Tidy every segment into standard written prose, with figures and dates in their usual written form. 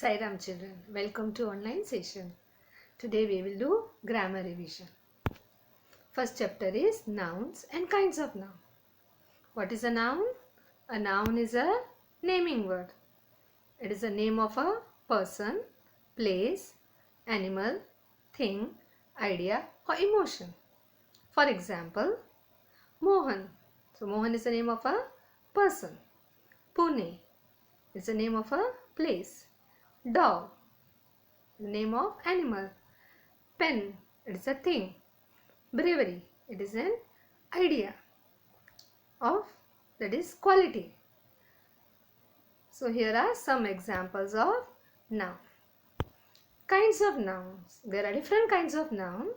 Sai Ram children, welcome to online session. Today we will do grammar revision. First chapter is nouns and kinds of noun. What is a noun? A noun is a naming word. It is the name of a person, place, animal, thing, idea or emotion. For example, Mohan. So Mohan is the name of a person. Pune is the name of a place. Dog, the name of animal. Pen, it is a thing. Bravery, it is an idea of, that is, quality. So here are some examples of noun. Kinds of nouns. There are different kinds of noun.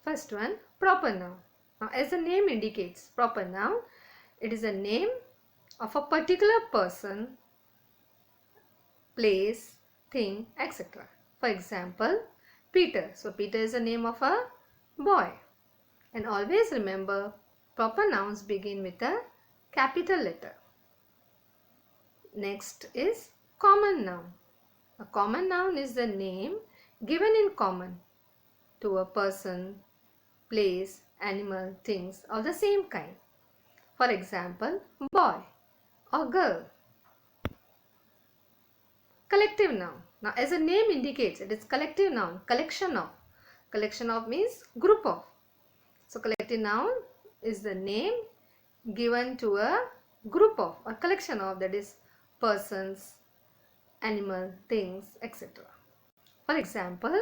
First one, proper noun. Now, as the name indicates, proper noun, it is a name of a particular person, place, thing, etc. For example, Peter. So Peter is the name of a boy. And always remember, proper nouns begin with a capital letter. Next is common noun. A common noun is the name given in common to a person, place, animal, things of the same kind. For example, boy or girl. Collective noun. Now, as the name indicates, it is collective noun, collection of. Collection of means group of. So, collective noun is the name given to a group of or collection of, that is, persons, animal, things, etc. For example,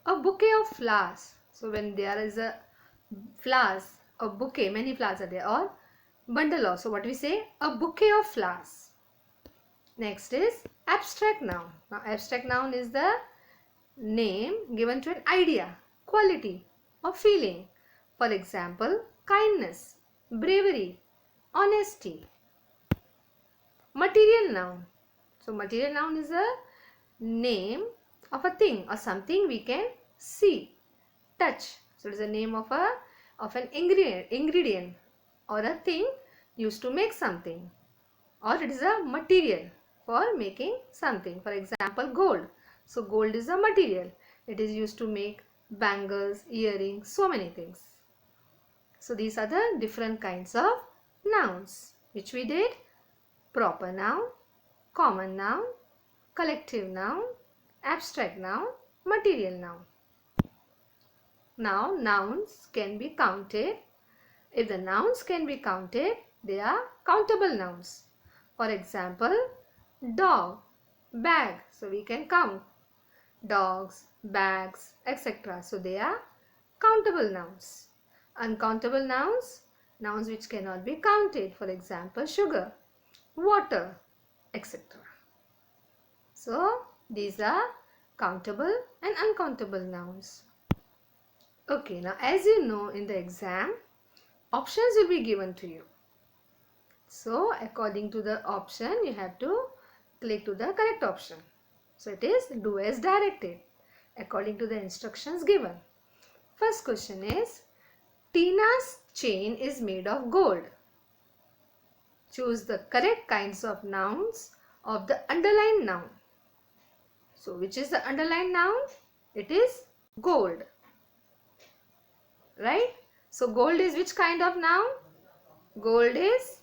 a bouquet of flowers. So, when there is a flowers, a bouquet, many flowers are there, or bundle of. So, what we say? A bouquet of flowers. Next is abstract noun. Now, abstract noun is the name given to an idea, quality or feeling. For example, kindness, bravery, honesty. Material noun. So, material noun is a name of a thing or something we can see, touch. So, it is the name of an ingredient or a thing used to make something, or it is a material for making something. For example, gold. So, gold is a material. It is used to make bangles, earrings, so many things. So, these are the different kinds of nouns which we did: proper noun, common noun, collective noun, abstract noun, material noun. Now, nouns can be counted. If the nouns can be counted, they are countable nouns. For example, dog, bag. So, we can count dogs, bags, etc. So, they are countable nouns. Uncountable nouns, nouns which cannot be counted. For example, sugar, water, etc. So, these are countable and uncountable nouns. Okay, now as you know, in the exam, options will be given to you. So, according to the option, you have to click to the correct option. So, it is do as directed according to the instructions given. First question is, Tina's chain is made of gold. Choose the correct kinds of nouns of the underlined noun. So, which is the underlined noun? It is gold. Right? So, gold is which kind of noun? Gold is,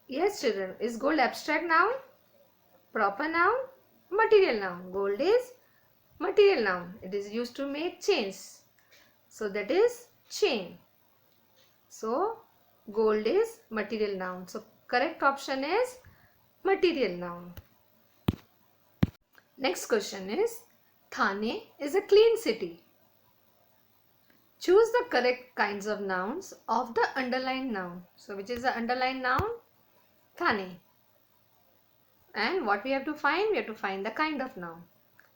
yes children, is gold abstract noun, proper noun, material noun? Gold is material noun. It is used to make chains. So, that is chain. So, gold is material noun. So, correct option is material noun. Next question is, Thane is a clean city. Choose the correct kinds of nouns of the underlined noun. So, which is the underlined noun? Thane. And what we have to find? We have to find the kind of noun.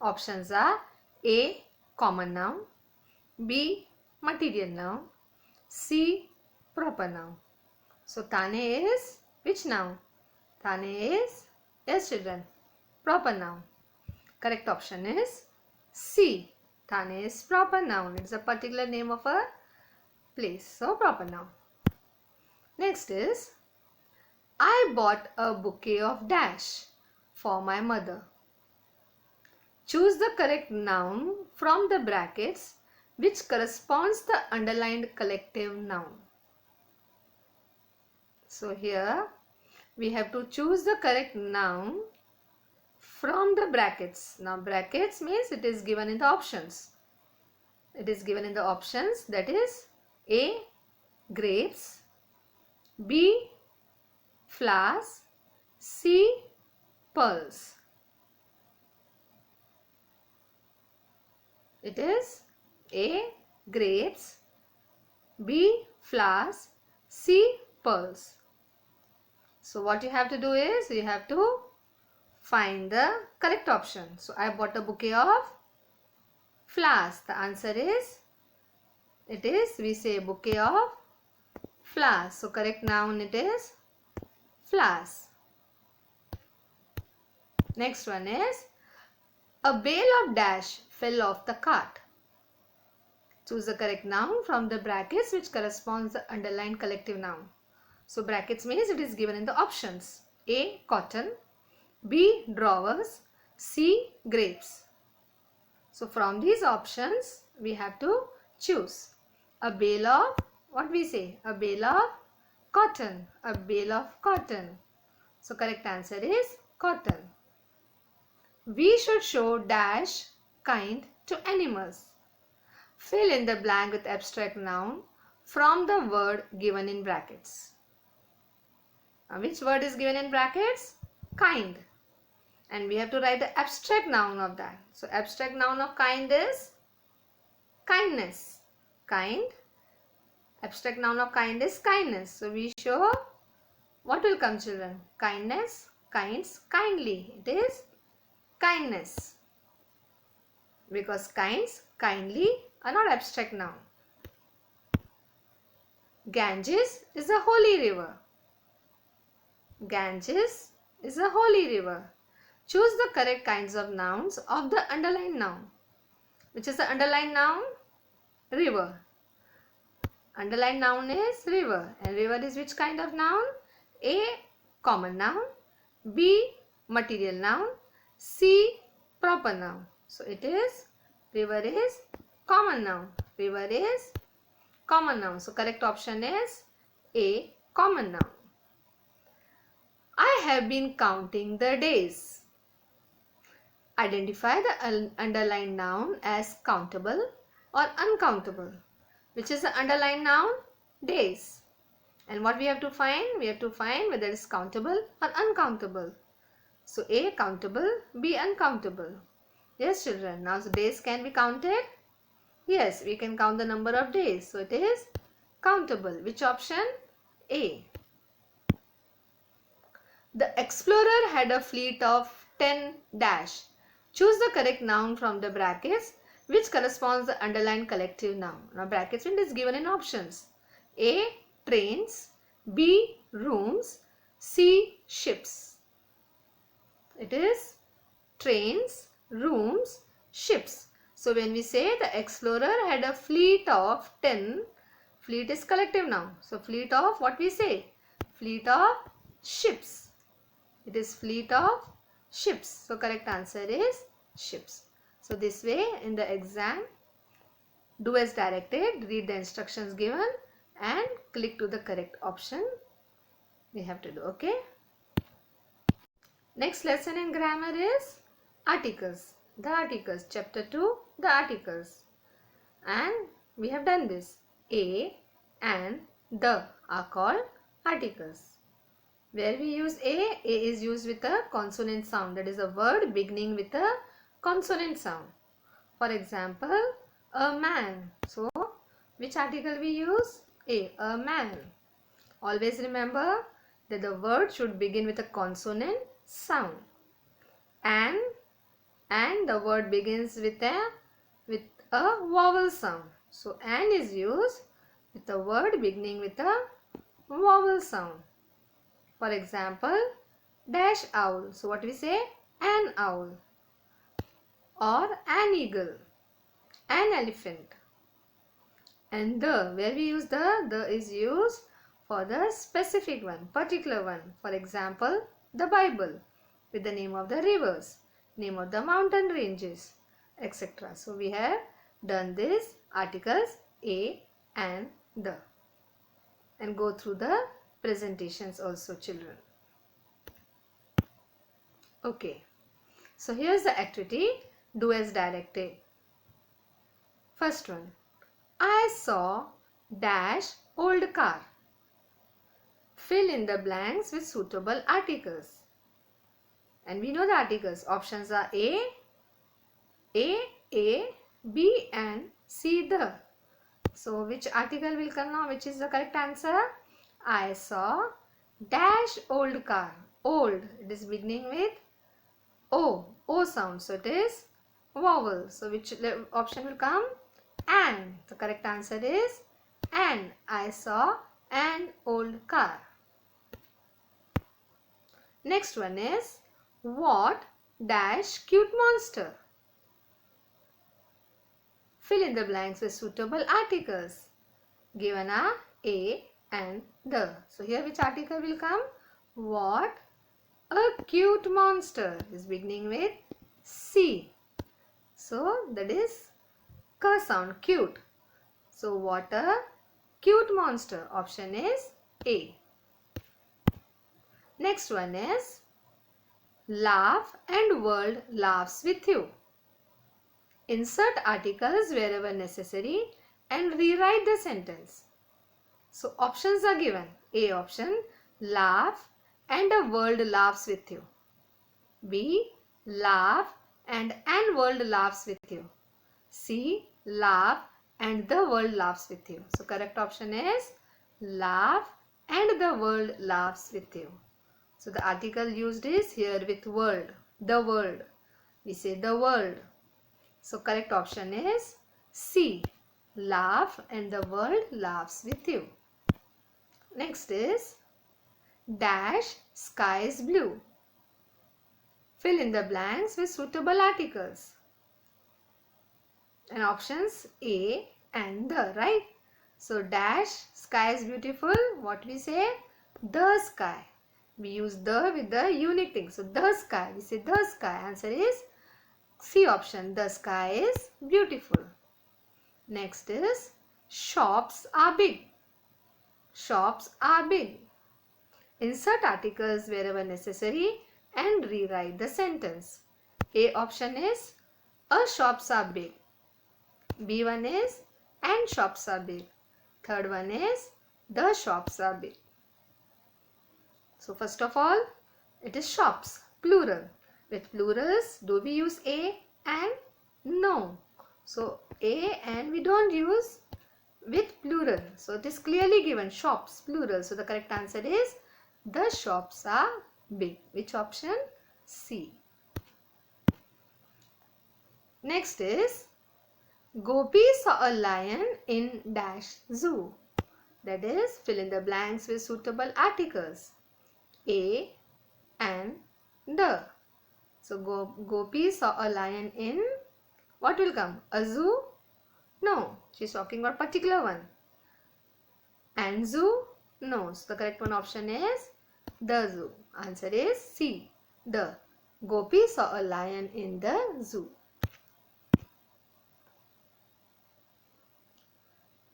Options are A, common noun, B, material noun, C, proper noun. So, Thane is which noun? Thane is, yes children, proper noun. Correct option is C. Thane is proper noun. It is a particular name of a place. So, proper noun. Next is, I bought a bouquet of dash for my mother. Choose the correct noun from the brackets which corresponds the underlined collective noun. So here we have to choose the correct noun from the brackets. Now brackets means it is given in the options. It is given in the options, that is A. grapes, B. flowers, C. pearls. It is A. grapes, B. flowers, C. pearls. So what you have to do is you have to find the correct option. So I bought a bouquet of flowers. The answer is, we say bouquet of flowers. So correct noun it is flowers. Next one is, a bale of dash fell off the cart. Choose the correct noun from the brackets which corresponds the underlined collective noun. So brackets means it is given in the options. A. cotton, B. drawers, C. grapes. So from these options we have to choose. A bale of, what we say? A bale of cotton. A bale of cotton. So correct answer is cotton. We should show dash kind to animals. Fill in the blank with abstract noun from the word given in brackets. Now, which word is given in brackets? Kind. And we have to write the abstract noun of that. So abstract noun of kind is kindness. Kind. Abstract noun of kind is kindness. So we show, what will come, children? Kindness, kinds, kindly. It is kindness. Because kinds, kindly are not abstract noun. Ganges is a holy river. Ganges is a holy river. Choose the correct kinds of nouns of the underlined noun. Which is the underlined noun? River. Underlined noun is river. And river is which kind of noun? A. common noun, B. material noun, C. proper noun. So it is, river is common noun. River is common noun. So correct option is A. common noun. I have been counting the days. Identify the underlined noun as countable or uncountable. Which is the underlined noun? Days. And what we have to find? We have to find whether it is countable or uncountable. So A. countable, B. uncountable. Yes, children. Now, so days can be counted? Yes, we can count the number of days. So it is countable. Which option? A. The explorer had a fleet of 10 dash. Choose the correct noun from the brackets which corresponds the underlined collective noun. Now brackets is given in options. A. trains, B. rooms, C. ships. It is trains, rooms, ships. So when we say the explorer had a fleet of 10, fleet is collective noun. So fleet of, what we say? Fleet of ships. It is fleet of ships. So correct answer is ships. So this way in the exam, do as directed, read the instructions given and click to the correct option we have to do. Okay. Next lesson in grammar is articles. The articles. Chapter 2, the articles. And we have done this. A and the are called articles. Where we use A is used with a consonant sound. That is a word beginning with a consonant sound. For example, a man. So, which article we use? A man. Always remember that the word should begin with a consonant sound. And the word begins with a vowel sound. So, and is used with a word beginning with a vowel sound. For example, dash owl. So what we say? An owl. Or an eagle. An elephant. And the, where we use the is used for the specific one, particular one. For example, the Bible with the name of the rivers. name of the mountain ranges, etc. So we have done this articles a and the, and go through the presentations also, children. Okay, so here's the activity. Do as directed. First one, I saw dash old car. Fill in the blanks with suitable articles. And we know the articles. Options are A, B and C, the. So which article will come now? Which is the correct answer? I saw dash old car. Old, it is beginning with O sound. So it is vowel. So which option will come? An. The correct answer is an. I saw an old car. Next one is, what dash cute monster? Fill in the blanks with suitable articles. Given are A and the. So here which article will come? What a cute monster is beginning with C. So that is K sound, cute. So what a cute monster. Option is A. Next one is, laugh and world laughs with you. Insert articles wherever necessary and rewrite the sentence. So options are given. A option, laugh and a world laughs with you. B, laugh and an world laughs with you. C, laugh and the world laughs with you. So correct option is laugh and the world laughs with you. So the article used is here with world, the world. We say the world. So correct option is C, laugh and the world laughs with you. Next is, dash sky is blue. Fill in the blanks with suitable articles. And options A and the, right? So dash sky is beautiful. What we say? The sky. We use the with the unique thing. So the sky. We say the sky. Answer is C option. The sky is beautiful. Next is, shops are big. Shops are big. Insert articles wherever necessary and rewrite the sentence. A option is, a shops are big. B one is, and shops are big. Third one is, the shops are big. So first of all, it is shops, plural. With plurals, do we use A and? No. So A and we don't use with plural. So it is clearly given, shops, plural. So the correct answer is, the shops are big. Which option? C. Next is, Gopi saw a lion in dash zoo. That is, fill in the blanks with suitable articles. A and the. So Gopi saw a lion in, what will come? A zoo? No, she is talking about particular one. And zoo? No. So the correct one option is the zoo. Answer is C, the. Gopi saw a lion in the zoo.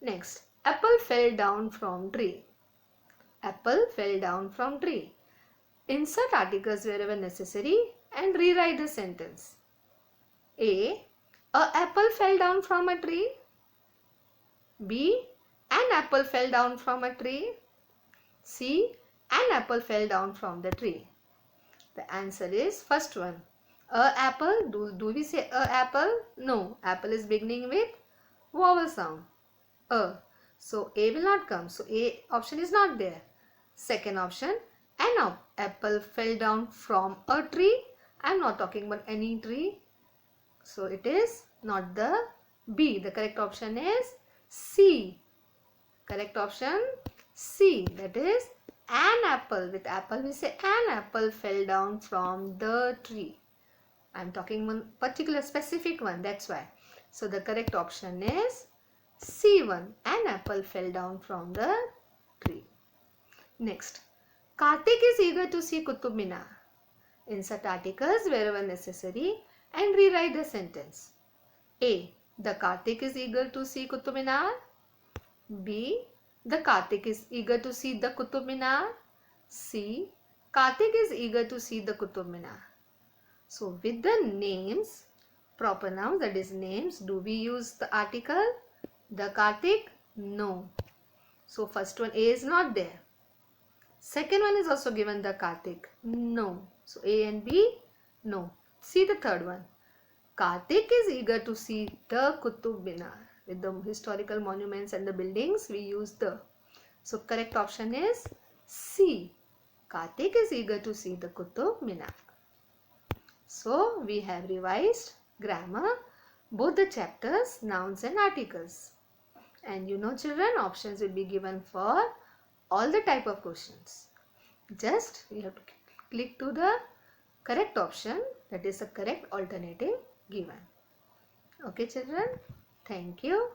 Next, apple fell down from tree. Apple fell down from tree. Insert articles wherever necessary and rewrite the sentence. A apple fell down from a tree. B, an apple fell down from a tree. C, an apple fell down from the tree. The answer is first one. A apple, do we say a apple? No, apple is beginning with vowel sound. A. So A will not come. So A option is not there. Second option, an apple fell down from a tree. I am not talking about any tree. So it is not the B. The correct option is C. Correct option C. That is an apple. With apple we say an apple fell down from the tree. I am talking one particular specific one. That's why. So the correct option is C1. An apple fell down from the tree. Next, Karthik is eager to see Qutub Minar. Insert articles wherever necessary and rewrite the sentence. A. The Kartik is eager to see Qutub Minar. B. The Kartik is eager to see the Qutub Minar. C. Kartik is eager to see the Qutub Minar. So with the names, proper nouns, that is names, do we use the article? The Kartik? No. So first one, A is not there. Second one is also given the Kartik. No. So A and B? No. See the third one. Kartik is eager to see the Qutub Minar. With the historical monuments and the buildings, we use the. So correct option is C. Kartik is eager to see the Qutub Minar. So we have revised grammar, both the chapters, nouns and articles. And you know children, options will be given for all the type of questions. Just you have to click to the correct option, that is the correct alternative given. Okay children, thank you.